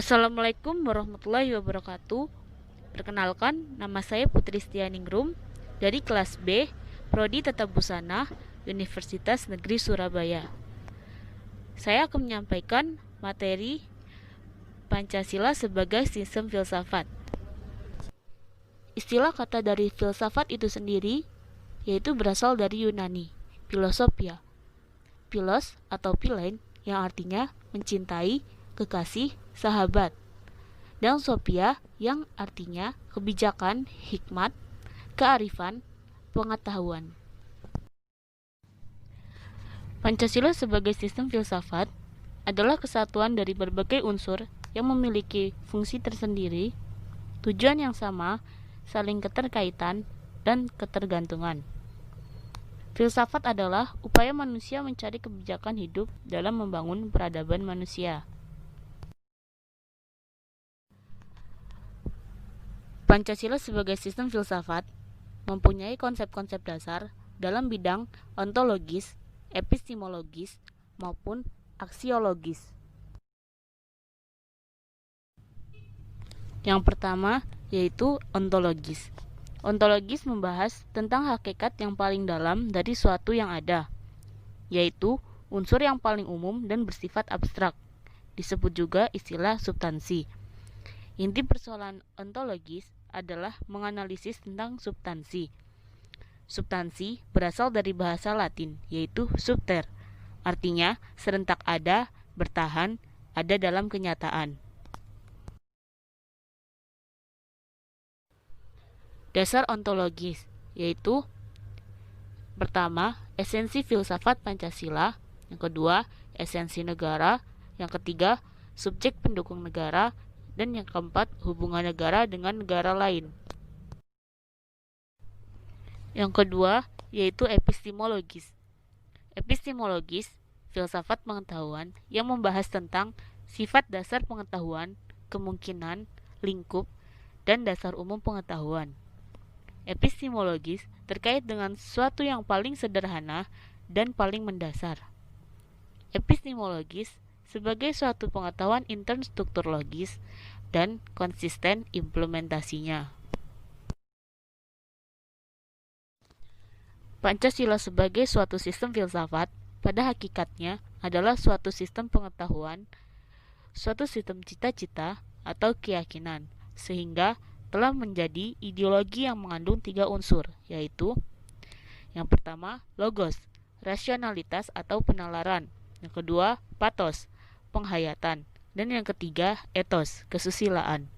Assalamualaikum warahmatullahi wabarakatuh. Perkenalkan, nama saya Putri Setianingrum dari kelas B, Prodi Tata Busana, Universitas Negeri Surabaya. Saya akan menyampaikan materi Pancasila sebagai sistem filsafat. Istilah kata dari filsafat itu sendiri yaitu berasal dari Yunani, philosophia. Philos atau philein yang artinya mencintai, kekasih, sahabat, dan sophia yang artinya kebijakan, hikmat, kearifan, pengetahuan. Pancasila sebagai sistem filsafat adalah kesatuan dari berbagai unsur yang memiliki fungsi tersendiri, tujuan yang sama, saling keterkaitan, dan ketergantungan. Filsafat adalah upaya manusia mencari kebijakan hidup dalam membangun peradaban manusia. Pancasila sebagai sistem filsafat mempunyai konsep-konsep dasar dalam bidang ontologis, epistemologis, maupun aksiologis. Yang pertama yaitu ontologis. Ontologis membahas tentang hakikat yang paling dalam dari suatu yang ada, yaitu unsur yang paling umum dan bersifat abstrak. Disebut juga istilah substansi. Inti persoalan ontologis adalah menganalisis tentang substansi. Substansi berasal dari bahasa Latin, yaitu subter, artinya serentak ada, bertahan, ada dalam kenyataan. Dasar ontologis, yaitu pertama, esensi filsafat Pancasila, yang kedua, esensi negara, yang ketiga, subjek pendukung negara, dan yang keempat, hubungan negara dengan negara lain. Yang kedua, yaitu epistemologis. Epistemologis, filsafat pengetahuan yang membahas tentang sifat dasar pengetahuan, kemungkinan, lingkup, dan dasar umum pengetahuan. Epistemologis terkait dengan sesuatu yang paling sederhana dan paling mendasar. Epistemologis sebagai suatu pengetahuan intern struktur logis dan konsisten implementasinya. Pancasila sebagai suatu sistem filsafat pada hakikatnya adalah suatu sistem pengetahuan, suatu sistem cita-cita atau keyakinan, sehingga telah menjadi ideologi yang mengandung 3 unsur, yaitu yang pertama, logos, rasionalitas atau penalaran. Yang kedua, pathos, penghayatan. Dan yang ketiga, ethos, kesusilaan.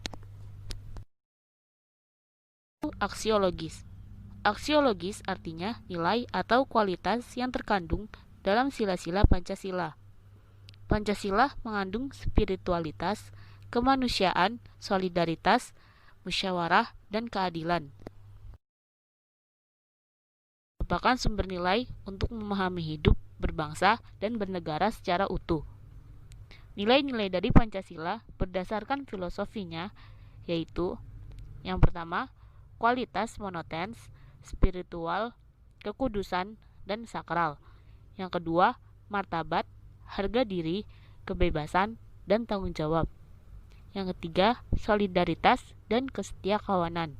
Aksiologis. Aksiologis artinya nilai atau kualitas yang terkandung dalam sila-sila Pancasila. Pancasila mengandung spiritualitas, kemanusiaan, solidaritas, musyawarah, dan keadilan. Merupakan sumber nilai untuk memahami hidup, berbangsa, dan bernegara secara utuh. Nilai-nilai dari Pancasila berdasarkan filosofinya, yaitu yang pertama, kualitas monotens, spiritual, kekudusan, dan sakral. Yang kedua, martabat, harga diri, kebebasan, dan tanggung jawab. Yang ketiga, solidaritas dan kesetiakawanan.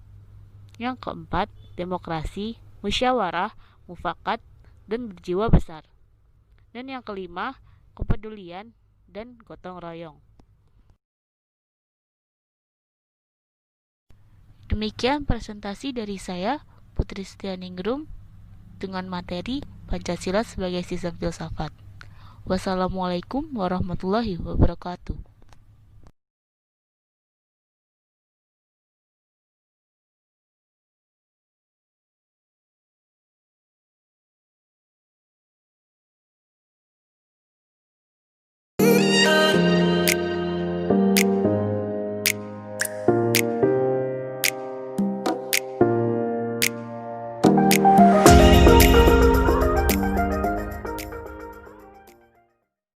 Yang keempat, demokrasi, musyawarah, mufakat, dan berjiwa besar. Dan yang kelima, kepedulian dan gotong royong. Demikian presentasi dari saya, Putri Setianingrum, dengan materi Pancasila sebagai sistem filsafat. Wassalamualaikum warahmatullahi wabarakatuh.